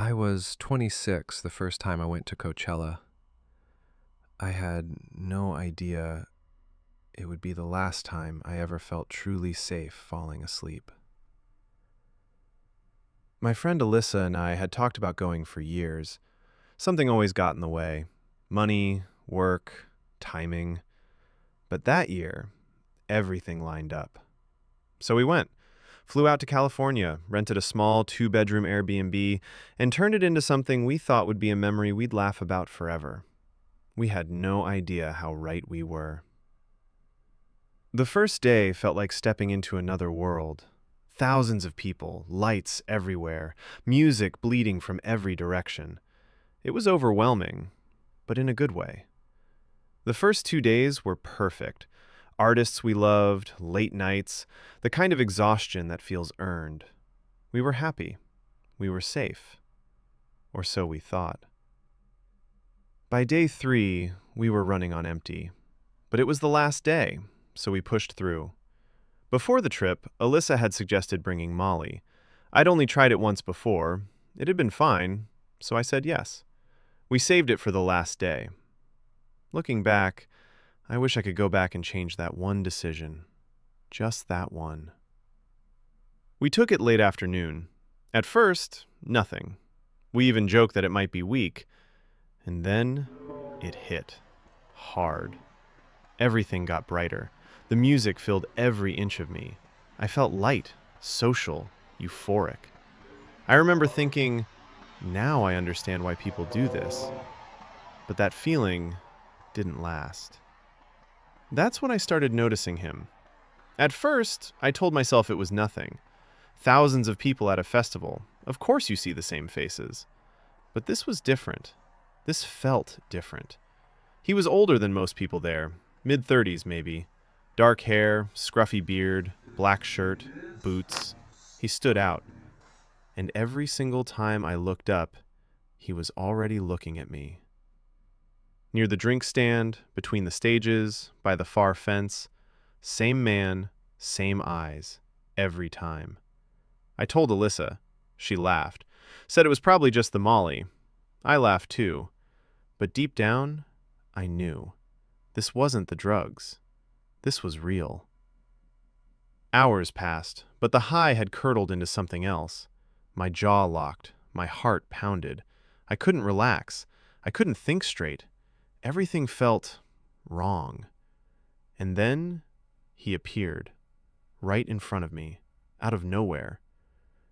I was 26 the first time I went to Coachella. I had no idea it would be the last time I ever felt truly safe falling asleep. My friend Alyssa and I had talked about going for years. Something always got in the way: money, work, timing. But that year, everything lined up. So we went. Flew out to California, rented a small two-bedroom Airbnb, and turned it into something we thought would be a memory we'd laugh about forever. We had no idea how right we were. The first day felt like stepping into another world. Thousands of people, lights everywhere, music bleeding from every direction. It was overwhelming, but in a good way. The first 2 days were perfect. Artists we loved, late nights, the kind of exhaustion that feels earned. We were happy. We were safe. Or so we thought. By day 3, we were running on empty. But it was the last day, so we pushed through. Before the trip, Alyssa had suggested bringing Molly. I'd only tried it once before. It had been fine, so I said yes. We saved it for the last day. Looking back, I wish I could go back and change that one decision. Just that one. We took it late afternoon. At first, nothing. We even joked that it might be weak. And then, it hit. Hard. Everything got brighter. The music filled every inch of me. I felt light, social, euphoric. I remember thinking, now I understand why people do this. But that feeling didn't last. That's when I started noticing him. At first, I told myself it was nothing. Thousands of people at a festival. Of course you see the same faces. But this was different. This felt different. He was older than most people there, mid-30s maybe. Dark hair, scruffy beard, black shirt, boots. He stood out. And every single time I looked up, he was already looking at me. Near the drink stand, between the stages, by the far fence, same man, same eyes, every time. I told Alyssa. She laughed. Said it was probably just the Molly. I laughed too. But deep down, I knew. This wasn't the drugs. This was real. Hours passed, but the high had curdled into something else. My jaw locked. My heart pounded. I couldn't relax. I couldn't think straight. Everything felt wrong. And then he appeared, right in front of me, out of nowhere.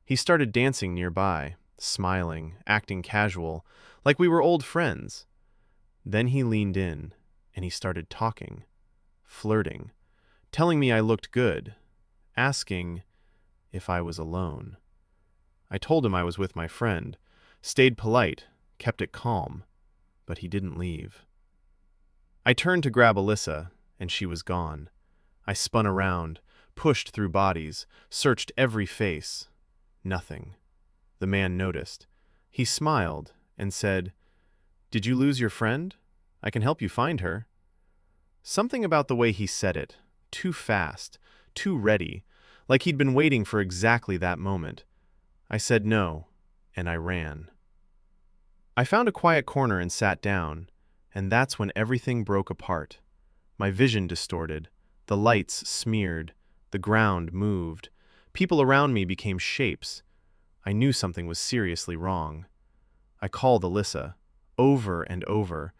He started dancing nearby, smiling, acting casual, like we were old friends. Then he leaned in, and he started talking, flirting, telling me I looked good, asking if I was alone. I told him I was with my friend, stayed polite, kept it calm, but he didn't leave. I turned to grab Alyssa, and she was gone. I spun around, pushed through bodies, searched every face. Nothing. The man noticed. He smiled and said, "Did you lose your friend? I can help you find her." Something about the way he said it, too fast, too ready, like he'd been waiting for exactly that moment. I said no, and I ran. I found a quiet corner and sat down, and that's when everything broke apart. My vision distorted, the lights smeared, the ground moved. People around me became shapes. I knew something was seriously wrong. I called Alyssa, over and over.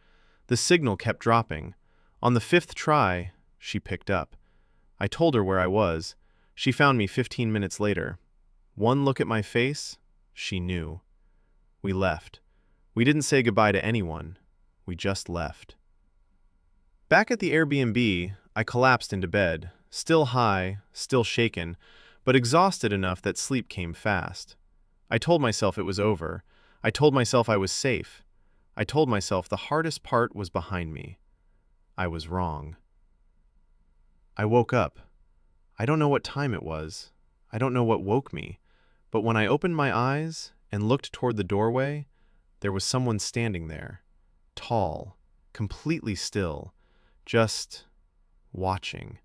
The signal kept dropping. On the 5th try, she picked up. I told her where I was. She found me 15 minutes later. One look at my face, she knew. We left. We didn't say goodbye to anyone. We just left. Back at the Airbnb, I collapsed into bed, still high, still shaken, but exhausted enough that sleep came fast. I told myself it was over. I told myself I was safe. I told myself the hardest part was behind me. I was wrong. I woke up. I don't know what time it was. I don't know what woke me. But when I opened my eyes and looked toward the doorway, there was someone standing there, tall, completely still, just watching.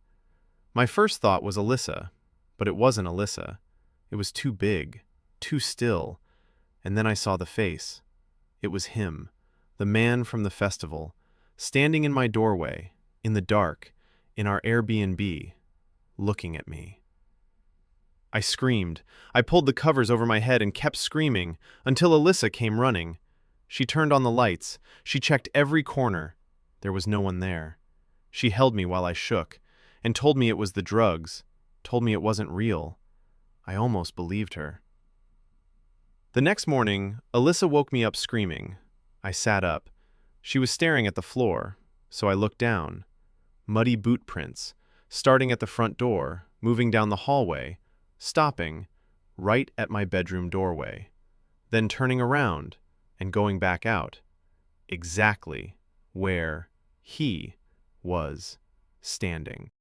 My first thought was Alyssa, but it wasn't Alyssa. It was too big, too still, And then I saw the face. It was him, the man from the festival, standing in my doorway, in the dark, in our Airbnb, looking at me. I screamed. I pulled the covers over my head and kept screaming until Alyssa came running. She turned on the lights. She checked every corner. There was no one there. She held me while I shook and told me it was the drugs, told me it wasn't real. I almost believed her. The next morning, Alyssa woke me up screaming. I sat up. She was staring at the floor, so I looked down. Muddy boot prints, starting at the front door, moving down the hallway, stopping right at my bedroom doorway, then turning around and going back out, exactly where he was standing.